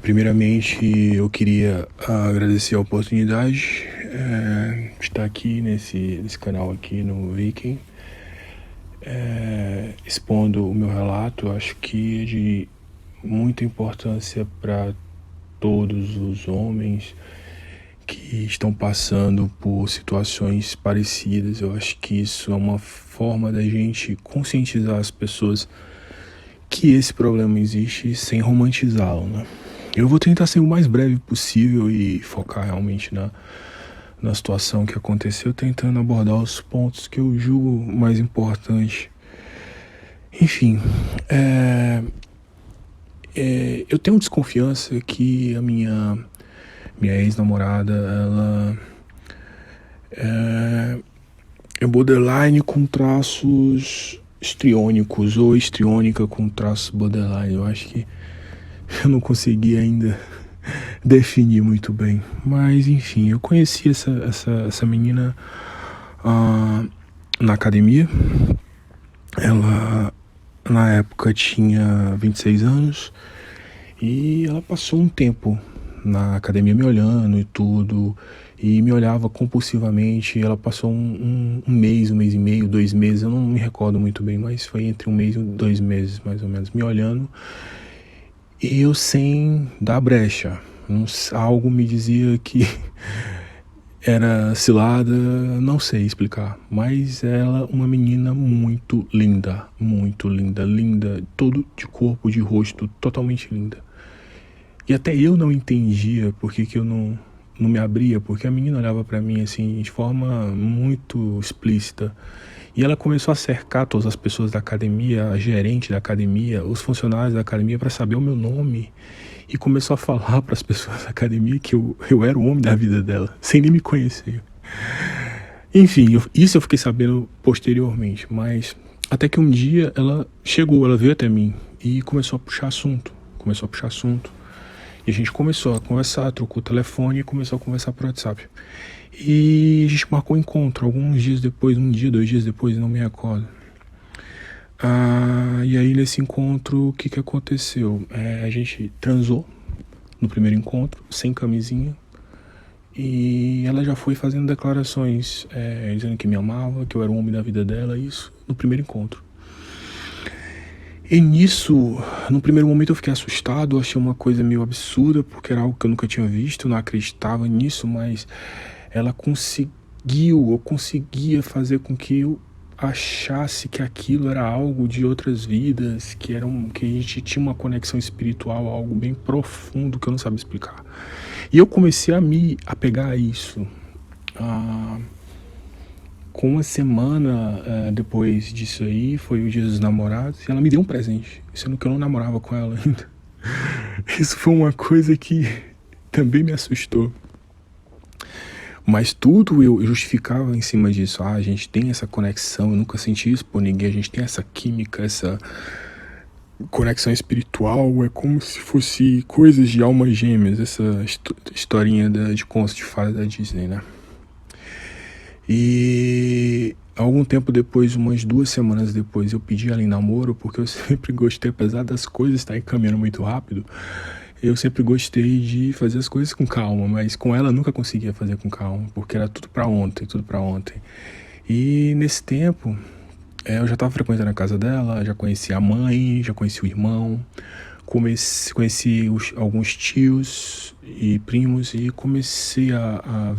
Primeiramente, eu queria agradecer a oportunidade de estar aqui nesse canal aqui no Viking, expondo o meu relato. Eu acho que é de muita importância para todos os homens que estão passando por situações parecidas. Eu acho que isso é uma forma da gente conscientizar as pessoas que esse problema existe sem romantizá-lo, né? Eu vou tentar ser o mais breve possível e focar realmente na situação que aconteceu, tentando abordar os pontos que eu julgo mais importantes. Enfim, eu tenho desconfiança que a minha ex-namorada, ela é borderline com traços histriônicos ou histriônica com traços borderline. Eu acho que eu não consegui ainda definir muito bem. Mas, enfim, eu conheci essa menina na academia. Ela, na época, tinha 26 anos e ela passou um tempo na academia me olhando e tudo, e me olhava compulsivamente. Ela passou um mês e meio, 2 meses, eu não me recordo muito bem, mas foi entre 1 mês e 2 meses, mais ou menos, me olhando, e eu sem dar brecha. Algo me dizia que era cilada, não sei explicar, mas ela, uma menina muito linda, linda, todo de corpo, de rosto, totalmente linda. E até eu não entendia por que eu não me abria, porque a menina olhava pra mim assim de forma muito explícita. E ela começou a cercar todas as pessoas da academia, a gerente da academia, os funcionários da academia, para saber o meu nome. E começou a falar para as pessoas da academia que eu era o homem da vida dela, sem nem me conhecer. Enfim, isso eu fiquei sabendo posteriormente, mas até que um dia ela chegou, ela veio até mim e começou a puxar assunto. E a gente começou a conversar, trocou o telefone e começou a conversar por WhatsApp. E a gente marcou um encontro alguns dias depois, 1 dia, 2 dias depois, não me recordo. E aí nesse encontro, o que aconteceu? A gente transou no primeiro encontro, sem camisinha. E ela já foi fazendo declarações, dizendo que me amava, que eu era o homem da vida dela, isso no primeiro encontro. E nisso, no primeiro momento eu fiquei assustado, achei uma coisa meio absurda, porque era algo que eu nunca tinha visto, eu não acreditava nisso, mas ela conseguia fazer com que eu achasse que aquilo era algo de outras vidas, que a gente tinha uma conexão espiritual, algo bem profundo que eu não sabia explicar. E eu comecei a me apegar a isso. Com uma semana depois disso aí, foi o Dia dos Namorados, e ela me deu um presente, sendo que eu não namorava com ela ainda. Isso foi uma coisa que também me assustou. Mas tudo eu justificava em cima disso. A gente tem essa conexão, eu nunca senti isso por ninguém, a gente tem essa química, essa conexão espiritual, é como se fosse coisas de almas gêmeas, essa historinha de contos de fadas da Disney, né? E algum tempo depois, umas 2 semanas depois, eu pedi ela em namoro, porque eu sempre gostei, apesar das coisas estarem caminhando muito rápido, eu sempre gostei de fazer as coisas com calma, mas com ela eu nunca conseguia fazer com calma, porque era tudo pra ontem. E nesse tempo, eu já estava frequentando a casa dela, já conheci a mãe, já conheci o irmão, conheci alguns tios e primos, e comecei a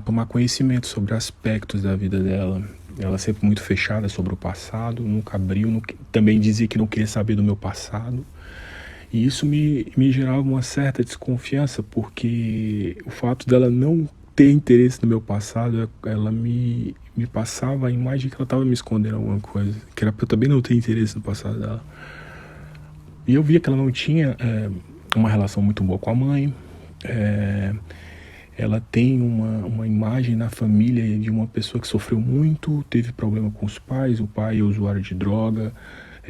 tomar conhecimento sobre aspectos da vida dela. Ela sempre muito fechada sobre o passado, nunca abriu, também dizia que não queria saber do meu passado. E isso me gerava uma certa desconfiança, porque o fato dela não ter interesse no meu passado, ela me passava a imagem que ela estava me escondendo alguma coisa, que era pra eu também não ter interesse no passado dela. E eu via que ela não tinha uma relação muito boa com a mãe. Ela tem uma imagem na família de uma pessoa que sofreu muito, teve problema com os pais, o pai é usuário de droga,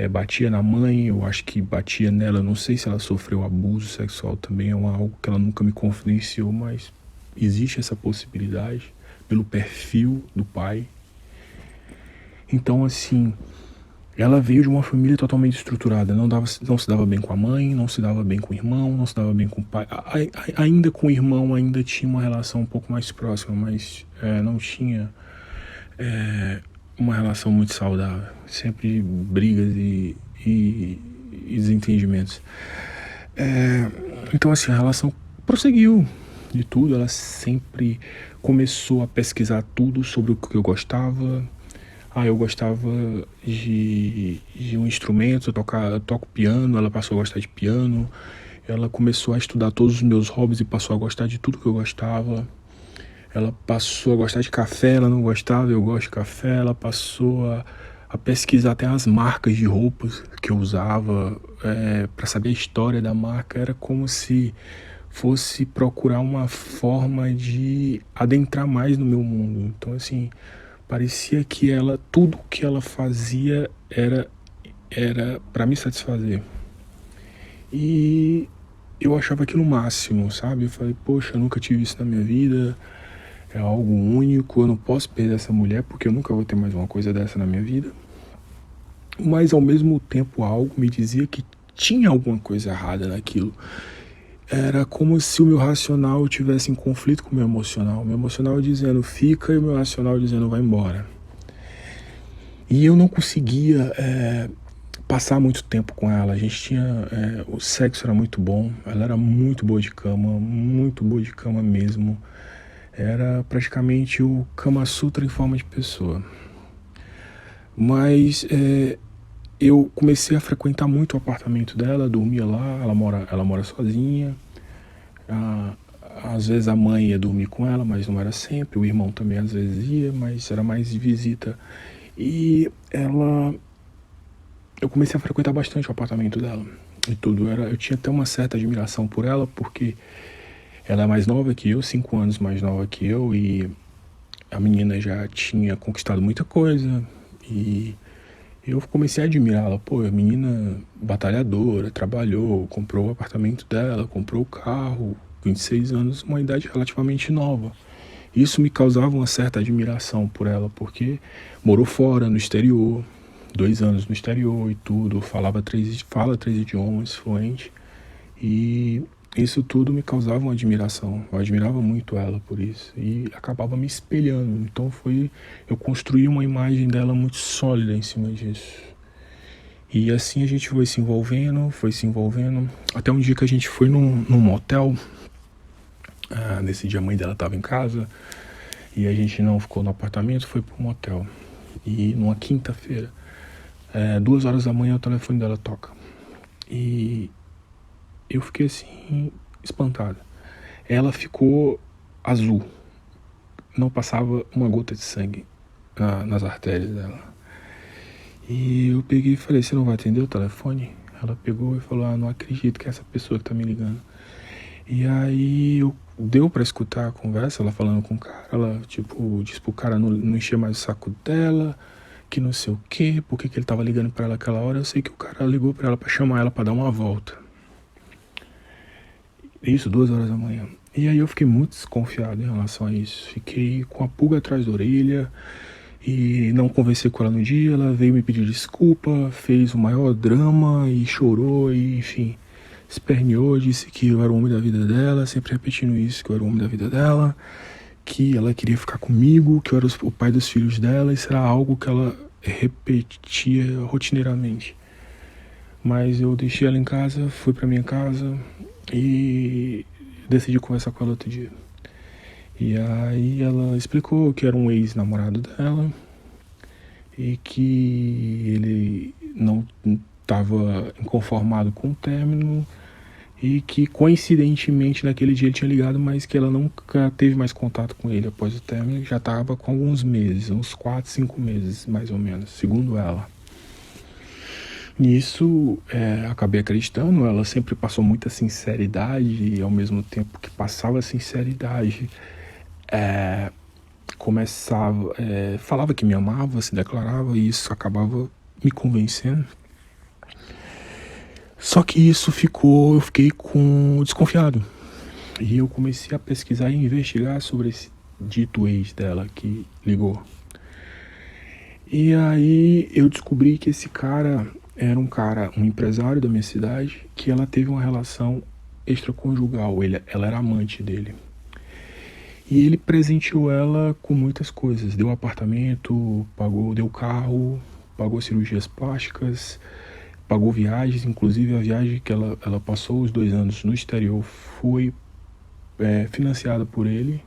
batia na mãe, eu acho que batia nela, não sei se ela sofreu abuso sexual também, é algo que ela nunca me confidenciou, mas existe essa possibilidade pelo perfil do pai. Então, assim, Ela veio de uma família totalmente estruturada, não se dava bem com a mãe, não se dava bem com o irmão, não se dava bem com o pai. Ainda com o irmão, ainda tinha uma relação um pouco mais próxima, mas não tinha uma relação muito saudável. Sempre brigas e desentendimentos. Então, assim, a relação prosseguiu de tudo. Ela sempre começou a pesquisar tudo sobre o que eu gostava. Eu gostava de um instrumento, eu toco piano, ela passou a gostar de piano. Ela começou a estudar todos os meus hobbies e passou a gostar de tudo que eu gostava. Ela passou a gostar de café, ela não gostava, eu gosto de café. Ela passou a pesquisar até as marcas de roupas que eu usava, para saber a história da marca. Era como se fosse procurar uma forma de adentrar mais no meu mundo. Então, assim, parecia que tudo que ela fazia era para me satisfazer. E eu achava aquilo o máximo, sabe? Eu falei, poxa, eu nunca tive isso na minha vida, é algo único, eu não posso perder essa mulher porque eu nunca vou ter mais uma coisa dessa na minha vida. Mas ao mesmo tempo algo me dizia que tinha alguma coisa errada naquilo. Era como se o meu racional tivesse em conflito com o meu emocional. O meu emocional dizendo fica e o meu racional dizendo vai embora. E eu não conseguia passar muito tempo com ela. A gente tinha... o sexo era muito bom. Ela era muito boa de cama mesmo. Era praticamente o Kama Sutra em forma de pessoa. Mas eu comecei a frequentar muito o apartamento dela, dormia lá, ela mora sozinha. Às vezes a mãe ia dormir com ela, mas não era sempre. O irmão também às vezes ia, mas era mais de visita. E eu comecei a frequentar bastante o apartamento dela e tudo. Eu tinha até uma certa admiração por ela, porque ela é mais nova que eu, 5 anos mais nova que eu, e a menina já tinha conquistado muita coisa. E eu comecei a admirá-la. Pô, a menina batalhadora, trabalhou, comprou o apartamento dela, comprou o carro, 26 anos, uma idade relativamente nova. Isso me causava uma certa admiração por ela, porque morou fora, no exterior, 2 anos no exterior e tudo, fala 3 idiomas fluente, e isso tudo me causava uma admiração. Eu admirava muito ela por isso e acabava me espelhando. Então eu construí uma imagem dela muito sólida em cima disso. E assim a gente foi se envolvendo, até um dia que a gente foi num motel. Nesse dia a mãe dela estava em casa e a gente não ficou no apartamento, foi pro motel. E numa quinta-feira, 2 horas da manhã, o telefone dela toca. E eu fiquei assim, espantado. Ela ficou azul. Não passava uma gota de sangue nas artérias dela. E eu peguei e falei, você não vai atender o telefone? Ela pegou e falou, não acredito que é essa pessoa que tá me ligando. E aí deu pra escutar a conversa, ela falando com o cara. Ela, disse pro cara não encher mais o saco dela, que não sei o quê, por que ele tava ligando pra ela aquela hora. Eu sei que o cara ligou pra ela pra chamar ela pra dar uma volta. Isso, 2 horas da manhã. E aí eu fiquei muito desconfiado em relação a isso. Fiquei com a pulga atrás da orelha e não conversei com ela no dia. Ela veio me pedir desculpa, fez o maior drama e chorou e, enfim, esperneou, disse que eu era o homem da vida dela, sempre repetindo isso, que eu era o homem da vida dela, que ela queria ficar comigo, que eu era o pai dos filhos dela. Isso era algo que ela repetia rotineiramente. Mas eu deixei ela em casa, fui pra minha casa e decidi conversar com ela outro dia. E aí ela explicou que era um ex-namorado dela e que ele não estava inconformado com o término e que coincidentemente naquele dia ele tinha ligado, mas que ela nunca teve mais contato com ele após o término. Já estava com alguns meses, uns 4, 5 meses mais ou menos, segundo ela. Nisso, acabei acreditando. Ela sempre passou muita sinceridade e ao mesmo tempo que passava sinceridade, falava que me amava, se declarava, e isso acabava me convencendo. Só que eu fiquei desconfiado. E eu comecei a pesquisar e investigar sobre esse dito ex dela que ligou. E aí eu descobri que esse cara era um empresário da minha cidade, que ela teve uma relação extraconjugal, ela era amante dele. E ele presenteou ela com muitas coisas, deu apartamento, deu carro, pagou cirurgias plásticas, pagou viagens, inclusive a viagem que ela passou os 2 anos no exterior foi financiada por ele,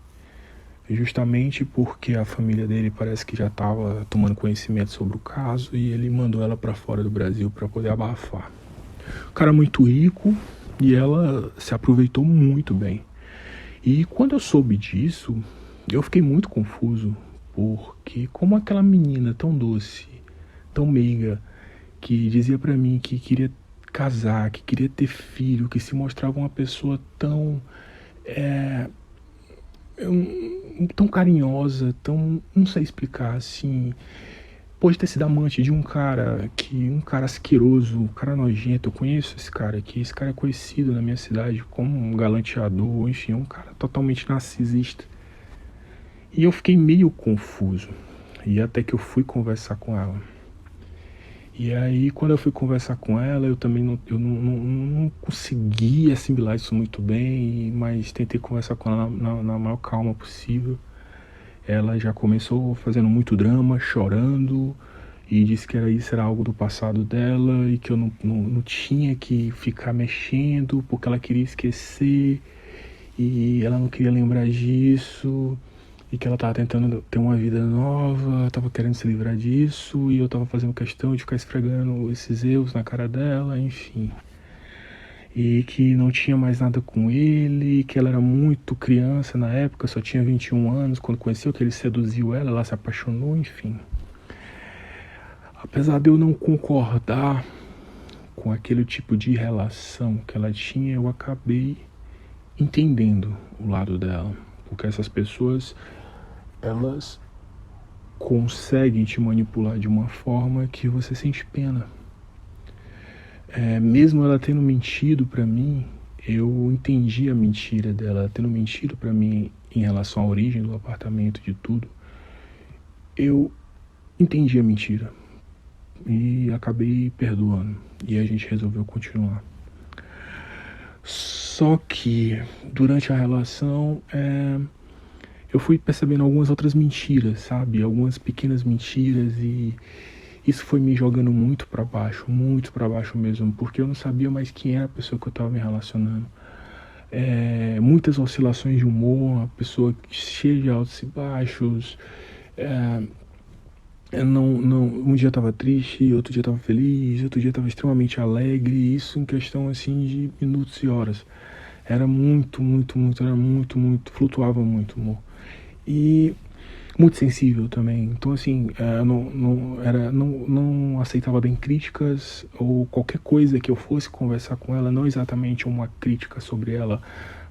justamente porque a família dele parece que já estava tomando conhecimento sobre o caso e ele mandou ela para fora do Brasil para poder abafar. O cara muito rico e ela se aproveitou muito bem. E quando eu soube disso, eu fiquei muito confuso, porque como aquela menina tão doce, tão meiga, que dizia para mim que queria casar, que queria ter filho, que se mostrava uma pessoa tão tão carinhosa, tão, não sei explicar, assim, pode ter sido amante de um cara asqueroso, um cara nojento. Eu conheço esse cara aqui, esse cara é conhecido na minha cidade como um galanteador, enfim, um cara totalmente narcisista. E eu fiquei meio confuso, e até que eu fui conversar com ela. E aí, quando eu fui conversar com ela, eu também não consegui assimilar isso muito bem, mas tentei conversar com ela na maior calma possível. Ela já começou fazendo muito drama, chorando, e disse que isso era algo do passado dela e que eu não tinha que ficar mexendo porque ela queria esquecer e ela não queria lembrar disso e que ela estava tentando ter uma vida nova, estava querendo se livrar disso e eu estava fazendo questão de ficar esfregando esses erros na cara dela, enfim. E que não tinha mais nada com ele, que ela era muito criança na época, só tinha 21 anos quando conheceu, que ele seduziu ela, ela se apaixonou, enfim. Apesar de eu não concordar com aquele tipo de relação que ela tinha, eu acabei entendendo o lado dela, porque essas pessoas, elas conseguem te manipular de uma forma que você sente pena. Mesmo ela tendo mentido pra mim, eu entendi a mentira dela. Ela tendo mentido pra mim em relação à origem do apartamento, de tudo, eu entendi a mentira e acabei perdoando e a gente resolveu continuar. Só que durante a relação eu fui percebendo algumas outras mentiras, sabe? Algumas pequenas mentiras e isso foi me jogando muito para baixo mesmo, porque eu não sabia mais quem era a pessoa que eu estava me relacionando. Muitas oscilações de humor, uma pessoa cheia de altos e baixos. Um dia eu estava triste, outro dia eu estava feliz, outro dia eu estava extremamente alegre, isso em questão assim de minutos e horas. Era muito, flutuava muito o humor. E muito sensível também. Então, assim, não aceitava bem críticas ou qualquer coisa que eu fosse conversar com ela, não exatamente uma crítica sobre ela,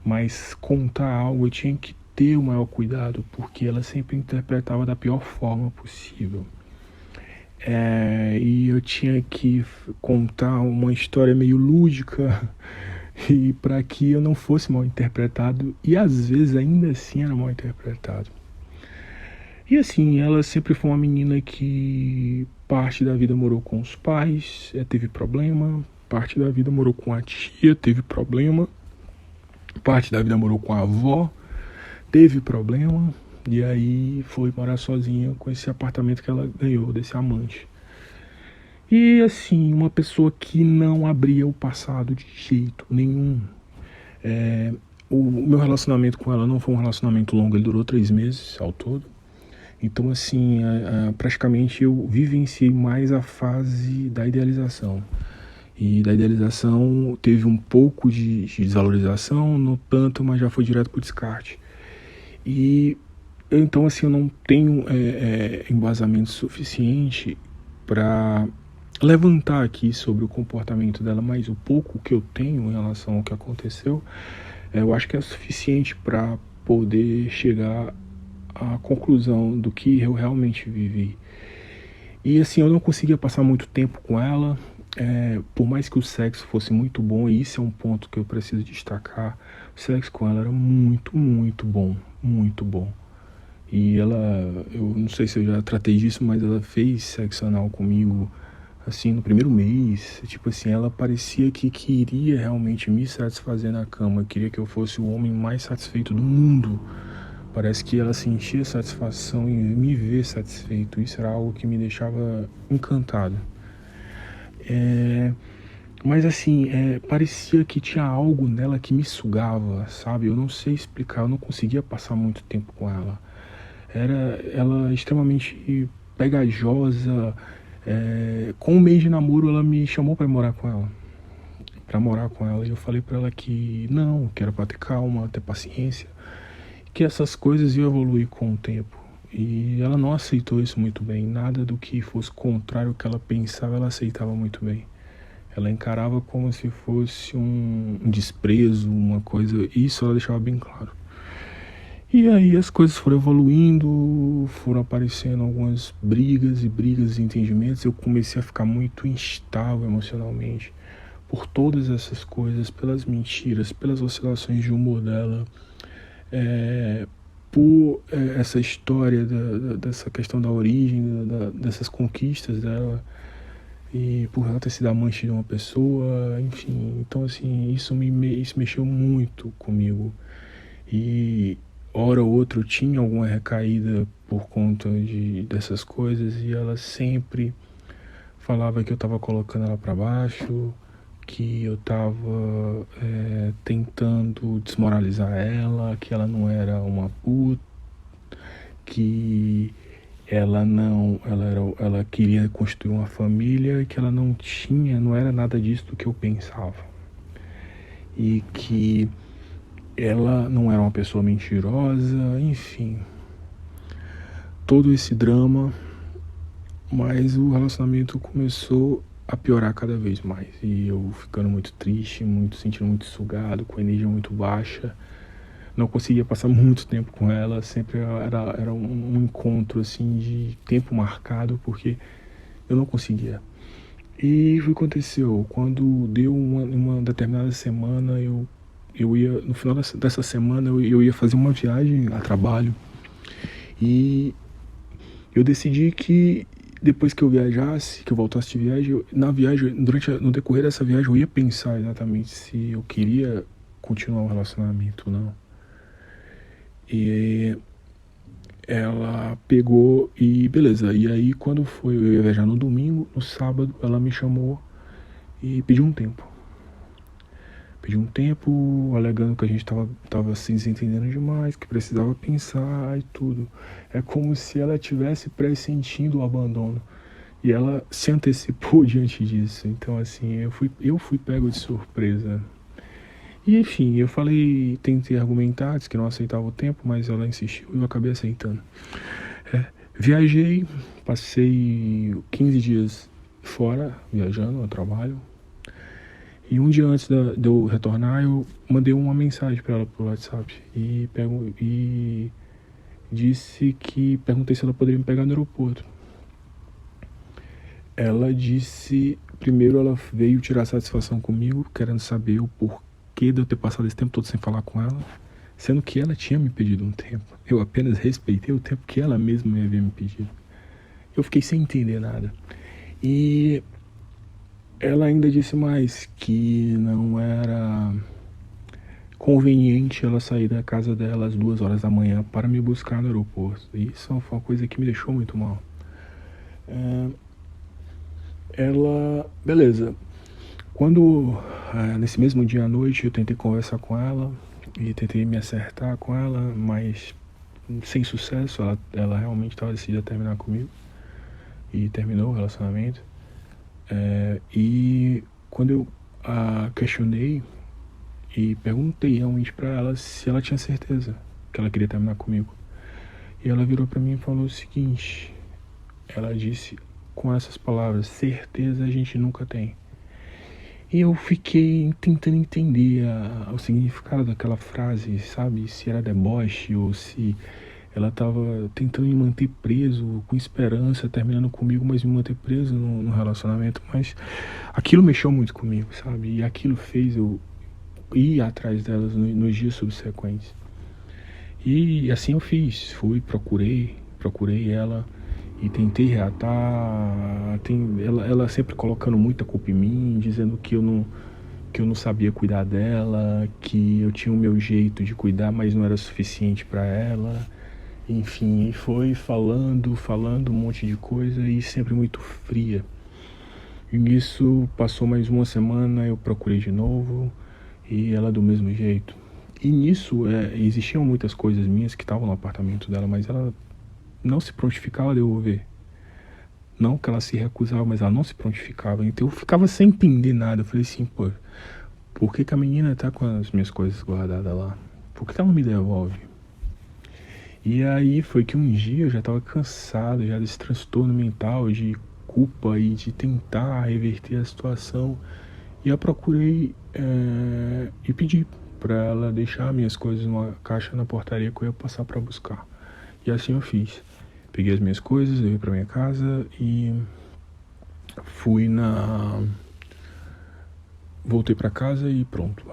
mas contar algo, eu tinha que ter o maior cuidado, porque ela sempre interpretava da pior forma possível. E eu tinha que contar uma história meio lúdica e para que eu não fosse mal interpretado, e às vezes ainda assim era mal interpretado. E assim, ela sempre foi uma menina que parte da vida morou com os pais, teve problema, parte da vida morou com a tia, teve problema, parte da vida morou com a avó, teve problema, e aí foi morar sozinha com esse apartamento que ela ganhou desse amante. E assim, uma pessoa que não abria o passado de jeito nenhum. O meu relacionamento com ela não foi um relacionamento longo, ele durou 3 meses ao todo. Então, assim, praticamente eu vivenciei mais a fase da idealização. E da idealização teve um pouco de desvalorização, não tanto, mas já foi direto para o descarte. E então, assim, eu não tenho embasamento suficiente para levantar aqui sobre o comportamento dela, mas o pouco que eu tenho em relação ao que aconteceu, eu acho que é suficiente para poder chegar a conclusão do que eu realmente vivi. E assim, eu não conseguia passar muito tempo com ela, por mais que o sexo fosse muito bom, e isso é um ponto que eu preciso destacar, o sexo com ela era muito bom, muito bom. E ela, eu não sei se eu já tratei disso, mas ela fez sexo anal comigo, assim, no primeiro mês. Tipo assim, ela parecia que queria realmente me satisfazer na cama, queria que eu fosse o homem mais satisfeito do mundo. Parece que ela sentia satisfação em me ver satisfeito. Isso era algo que me deixava encantado. Mas assim, parecia que tinha algo nela que me sugava, sabe? Eu não sei explicar, eu não conseguia passar muito tempo com ela. Era ela extremamente pegajosa. Com um mês de namoro, ela me chamou para morar com ela. Para morar com ela. E eu falei para ela que não, que era para ter calma, ter paciência. Que essas coisas iam evoluir com o tempo. E ela não aceitou isso muito bem. Nada do que fosse contrário ao que ela pensava, ela aceitava muito bem. Ela encarava como se fosse um desprezo, uma coisa. Isso ela deixava bem claro. E aí as coisas foram evoluindo, foram aparecendo algumas brigas e entendimentos. Eu comecei a ficar muito instável emocionalmente por todas essas coisas, pelas mentiras, pelas oscilações de humor dela, por essa história dessa questão da origem, dessas conquistas dela, e por ela ter sido amante de uma pessoa, enfim. Então assim, isso mexeu muito comigo. E hora ou outra eu tinha alguma recaída por conta dessas coisas, e ela sempre falava que eu estava colocando ela para baixo, que eu estava tentando desmoralizar ela, que ela não era uma puta, que ela queria construir uma família e que ela não era nada disso do que eu pensava. E que ela não era uma pessoa mentirosa, enfim. Todo esse drama, mas o relacionamento começou a piorar cada vez mais. E eu ficando muito triste, sentindo muito sugado, com a energia muito baixa. Não conseguia passar muito tempo com ela, sempre era um encontro assim de tempo marcado, porque eu não conseguia. E o que aconteceu? Quando deu uma determinada semana, eu ia, no final dessa semana, eu ia fazer uma viagem a trabalho. E eu decidi que depois que eu viajasse, que eu voltasse de viagem, no decorrer dessa viagem, eu ia pensar exatamente se eu queria continuar o relacionamento ou não. E ela pegou e beleza. E aí quando foi, eu ia viajar no domingo, no sábado, ela me chamou e pediu um tempo. Pediu um tempo, alegando que a gente tava se desentendendo demais, que precisava pensar e tudo. É como se ela tivesse pressentindo o abandono. E ela se antecipou diante disso. Então, assim, eu fui pego de surpresa. E, enfim, eu tentei argumentar, disse que não aceitava o tempo, mas ela insistiu e eu acabei aceitando. Viajei, passei 15 dias fora, viajando, a trabalho. E um dia antes de eu retornar, eu mandei uma mensagem para ela pelo WhatsApp e perguntei se ela poderia me pegar no aeroporto. Ela disse, primeiro ela veio tirar satisfação comigo, querendo saber o porquê de eu ter passado esse tempo todo sem falar com ela, sendo que ela tinha me pedido um tempo. Eu apenas respeitei o tempo que ela mesma me havia me pedido. Eu fiquei sem entender nada. E ela ainda disse mais que não era conveniente ela sair da casa dela às 2 horas da manhã para me buscar no aeroporto. E isso foi uma coisa que me deixou muito mal. Beleza. Quando, nesse mesmo dia à noite, eu tentei conversar com ela e tentei me acertar com ela, mas sem sucesso. Ela realmente estava decidida a terminar comigo e terminou o relacionamento. E quando eu a questionei e perguntei realmente para ela se ela tinha certeza que ela queria terminar comigo, e ela virou para mim e falou o seguinte, ela disse com essas palavras: certeza a gente nunca tem. E eu fiquei tentando entender o significado daquela frase, sabe? Se era deboche ou se ela estava tentando me manter preso, com esperança, terminando comigo, mas me manter preso no relacionamento. Mas aquilo mexeu muito comigo, sabe? E aquilo fez eu ir atrás delas nos dias subsequentes. E assim eu fiz, procurei ela e tentei reatar. Ela sempre colocando muita culpa em mim, dizendo que eu não sabia cuidar dela, que eu tinha o meu jeito de cuidar, mas não era suficiente para ela. Enfim, e foi falando um monte de coisa e sempre muito fria. E nisso passou mais uma semana, eu procurei de novo e ela do mesmo jeito. E nisso existiam muitas coisas minhas que estavam no apartamento dela, mas ela não se prontificava a devolver. Não que ela se recusava, mas ela não se prontificava. Então eu ficava sem entender nada. Eu falei assim, pô, por que a menina tá com as minhas coisas guardadas lá? Por que ela não me devolve? E aí foi que um dia eu já tava cansado já desse transtorno mental, de culpa e de tentar reverter a situação. E eu procurei e pedi para ela deixar minhas coisas numa caixa na portaria que eu ia passar para buscar. E assim eu fiz. Peguei as minhas coisas, levei para minha casa e fui na voltei para casa e pronto.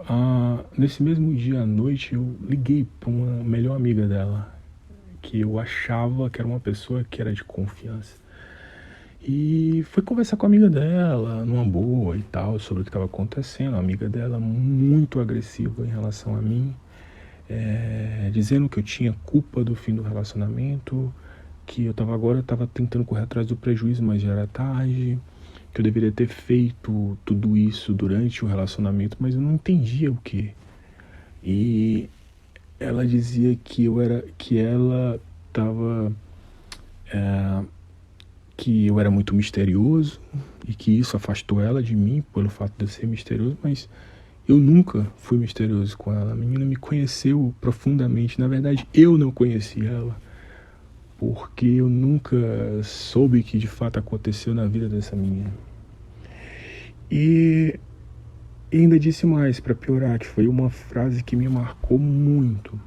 Nesse mesmo dia à noite eu liguei para uma melhor amiga dela, que eu achava que era uma pessoa que era de confiança. E fui conversar com a amiga dela, numa boa e tal, sobre o que estava acontecendo. A amiga dela muito agressiva em relação a mim, dizendo que eu tinha culpa do fim do relacionamento, que eu estava tentando correr atrás do prejuízo, mas já era tarde, que eu deveria ter feito tudo isso durante o relacionamento, mas eu não entendia o que. E ela dizia que ela estava que eu era muito misterioso e que isso afastou ela de mim pelo fato de eu ser misterioso, mas eu nunca fui misterioso com ela. A menina me conheceu profundamente. Na verdade, eu não conheci ela, porque eu nunca soube o que de fato aconteceu na vida dessa menina. E ainda disse mais, para piorar, que foi uma frase que me marcou muito.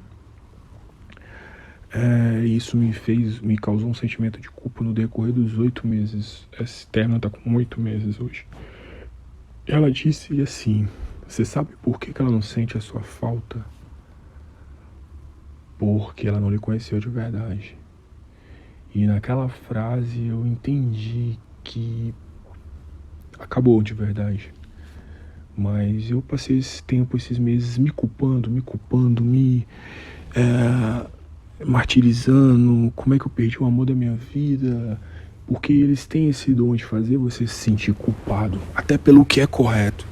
Isso me causou um sentimento de culpa no decorrer dos 8 meses. Esse término tá com 8 meses hoje. Ela disse assim: você sabe por que ela não sente a sua falta? Porque ela não lhe conheceu de verdade. E naquela frase eu entendi que acabou de verdade. Mas eu passei esse tempo, esses meses me culpando, me martirizando. Como é que eu perdi o amor da minha vida? Porque eles têm esse dom de fazer você se sentir culpado, até pelo que é correto.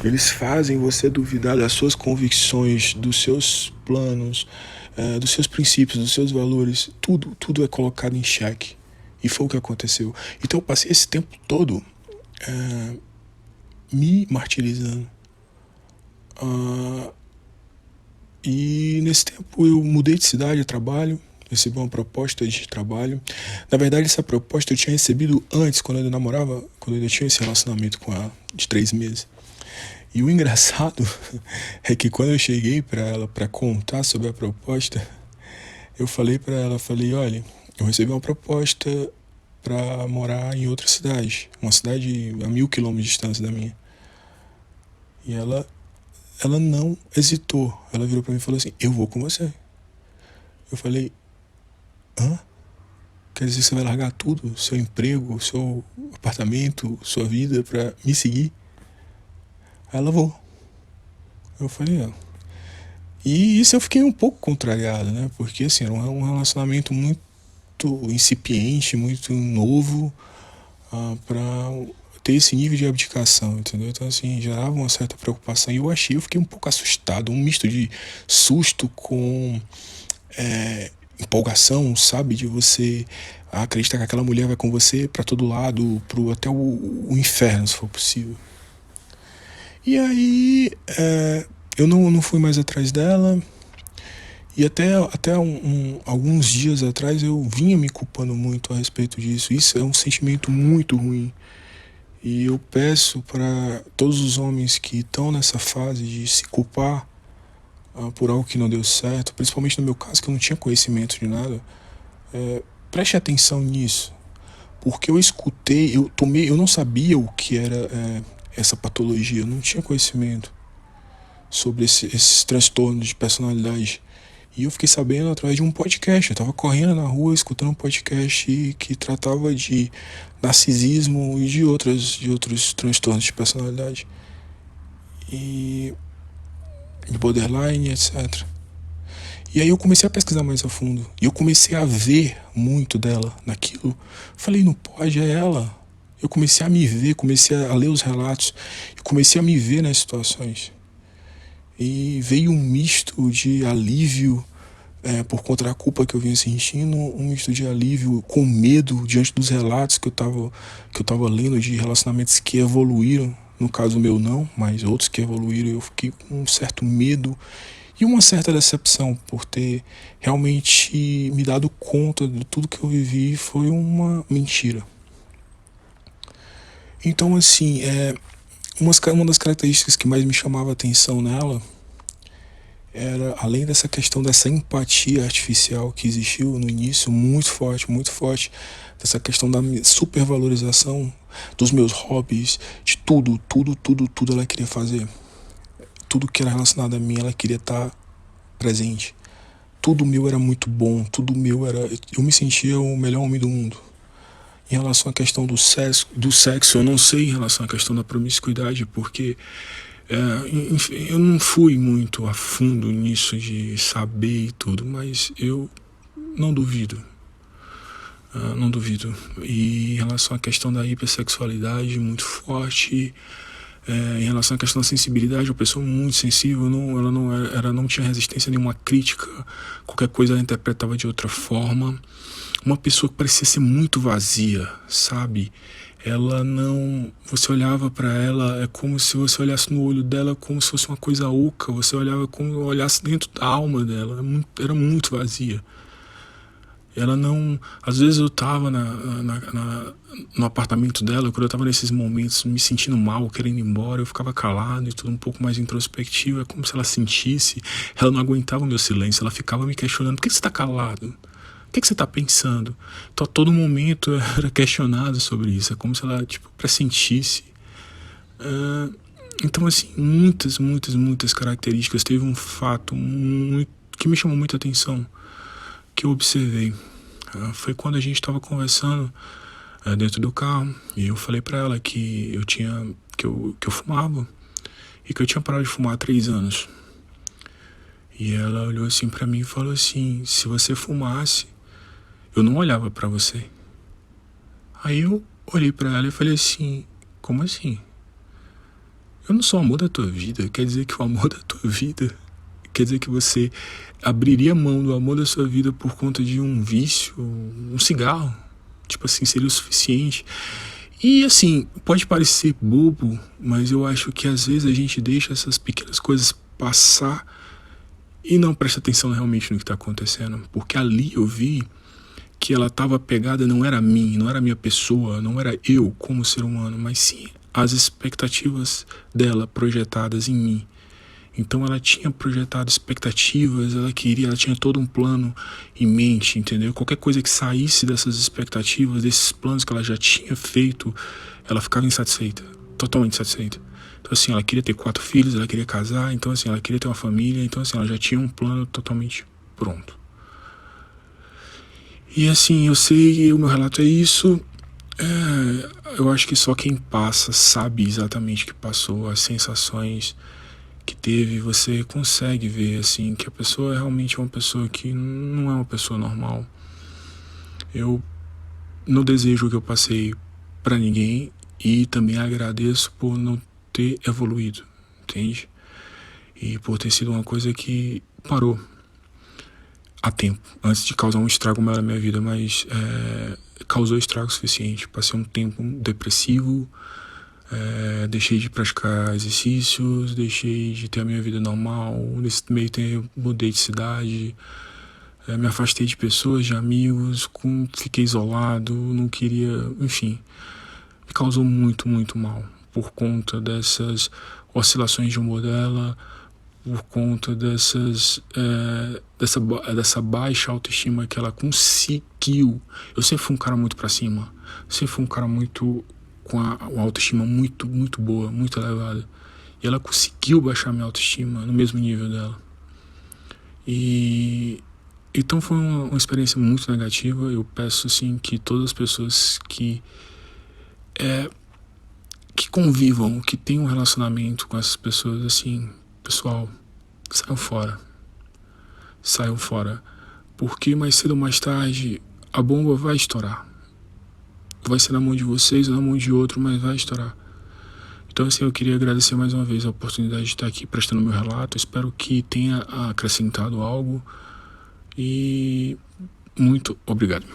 Eles fazem você duvidar das suas convicções, dos seus planos, dos seus princípios, dos seus valores. Tudo é colocado em xeque. E foi o que aconteceu. Então eu passei esse tempo todo me martirizando. E nesse tempo eu mudei de cidade, trabalho, recebi uma proposta de trabalho. Na verdade, essa proposta eu tinha recebido antes, quando eu ainda namorava, quando eu ainda tinha esse relacionamento com ela, de 3 meses. E o engraçado é que quando eu cheguei para ela para contar sobre a proposta, eu falei para ela, olha, eu recebi uma proposta para morar em outra cidade, uma cidade a 1.000 quilômetros de distância da minha. E ela não hesitou. Ela virou pra mim e falou assim: eu vou com você. Eu falei: hã? Quer dizer que você vai largar tudo? Seu emprego, seu apartamento, sua vida pra me seguir? Aí ela: vou. Eu falei: E isso eu fiquei um pouco contrariado, né? Porque assim, era um relacionamento muito incipiente, muito novo, pra ter esse nível de abdicação, entendeu? Então assim, gerava uma certa preocupação. E eu fiquei um pouco assustado, um misto de susto com empolgação, sabe? De você acreditar que aquela mulher vai com você para todo lado, até o inferno, se for possível. E aí eu não fui mais atrás dela. E até alguns dias atrás eu vinha me culpando muito a respeito disso. Isso é um sentimento muito ruim. E eu peço para todos os homens que estão nessa fase de se culpar por algo que não deu certo, principalmente no meu caso, que eu não tinha conhecimento de nada, preste atenção nisso. Porque eu escutei, eu não sabia o que era essa patologia, eu não tinha conhecimento sobre esses transtornos de personalidade. E eu fiquei sabendo através de um podcast. Eu tava correndo na rua, escutando um podcast que tratava de narcisismo e de outros transtornos de personalidade. E de borderline, etc. E aí eu comecei a pesquisar mais a fundo. E eu comecei a ver muito dela naquilo. Falei, não pode, é ela. Eu comecei a me ver, comecei a ler os relatos. E comecei a me ver nas situações. E veio um misto de alívio por conta da culpa que eu vinha sentindo, um misto de alívio com medo diante dos relatos que eu tava lendo de relacionamentos que evoluíram. No caso meu não, mas outros que evoluíram. Eu fiquei com um certo medo e uma certa decepção por ter realmente me dado conta de tudo que eu vivi foi uma mentira. Então, assim, uma das características que mais me chamava a atenção nela era, além dessa questão dessa empatia artificial que existiu no início, muito forte, dessa questão da supervalorização dos meus hobbies, de tudo ela queria fazer. Tudo que era relacionado a mim, ela queria estar presente. Tudo meu era muito bom, tudo meu era... Eu me sentia o melhor homem do mundo. Em relação à questão do sexo, eu não sei em relação à questão da promiscuidade, porque enfim, eu não fui muito a fundo nisso de saber e tudo, mas eu não duvido. Não duvido. E em relação à questão da hipersexualidade, muito forte. Em relação à questão da sensibilidade, uma pessoa muito sensível, ela não tinha resistência a nenhuma crítica, qualquer coisa ela interpretava de outra forma. Uma pessoa que parecia ser muito vazia, sabe? Ela não... Você olhava para ela, é como se você olhasse no olho dela como se fosse uma coisa oca, você olhava como se olhasse dentro da alma dela, era muito vazia. Ela não... Às vezes eu tava no apartamento dela, quando eu tava nesses momentos me sentindo mal, querendo ir embora, eu ficava calado e tudo um pouco mais introspectivo. É como se ela sentisse, ela não aguentava o meu silêncio, ela ficava me questionando: por que você tá calado? O que você tá pensando? Então a todo momento eu era questionado sobre isso, é como se ela, tipo, pressentisse. Então, assim, muitas características. Teve um fato que me chamou muita atenção, que eu observei. Foi quando a gente estava conversando dentro do carro, e eu falei para ela que eu fumava e que eu tinha parado de fumar há 3 anos. E ela olhou assim para mim e falou assim: se você fumasse, eu não olhava para você. Aí eu olhei para ela e falei assim: como assim? Eu não sou o amor da tua vida. Quer dizer que o amor da tua vida quer dizer que você abriria mão do amor da sua vida por conta de um vício, um cigarro? Tipo assim, seria o suficiente? E assim, pode parecer bobo, mas eu acho que às vezes a gente deixa essas pequenas coisas passar e não presta atenção realmente no que está acontecendo. Porque ali eu vi que ela estava pegada, não era a mim, não era a minha pessoa, não era eu como ser humano, mas sim as expectativas dela projetadas em mim. Então ela tinha projetado expectativas, ela tinha todo um plano em mente, entendeu? Qualquer coisa que saísse dessas expectativas, desses planos que ela já tinha feito, ela ficava insatisfeita, totalmente insatisfeita. Então assim, ela queria ter 4 filhos, ela queria casar, então assim, ela queria ter uma família, então assim, ela já tinha um plano totalmente pronto. E assim, eu sei, o meu relato é isso. Eu acho que só quem passa sabe exatamente o que passou, as sensações que teve. Você consegue ver assim que a pessoa é realmente uma pessoa que não é uma pessoa normal. Eu não desejo o que eu passei para ninguém e também agradeço por não ter evoluído, entende? E por ter sido uma coisa que parou a tempo, antes de causar um estrago maior na minha vida, mas causou estrago suficiente. Passei um tempo depressivo, deixei de praticar exercícios, deixei de ter a minha vida normal. Nesse meio tempo mudei de cidade, me afastei de pessoas, de amigos, fiquei isolado, não queria, enfim, me causou muito mal por conta dessas oscilações de humor dela, por conta dessa baixa autoestima que ela conseguiu. Eu sempre fui um cara muito pra cima, sempre fui um cara muito com uma autoestima muito boa, muito elevada, e ela conseguiu baixar minha autoestima no mesmo nível dela. E então foi uma experiência muito negativa. Eu peço assim que todas as pessoas que convivam, que tenham um relacionamento com essas pessoas, assim, pessoal, saiam fora, porque mais cedo ou mais tarde a bomba vai estourar. Vai ser na mão de vocês ou na mão de outro, mas vai estourar. Então, assim, eu queria agradecer mais uma vez a oportunidade de estar aqui prestando meu relato. Espero que tenha acrescentado algo e muito obrigado.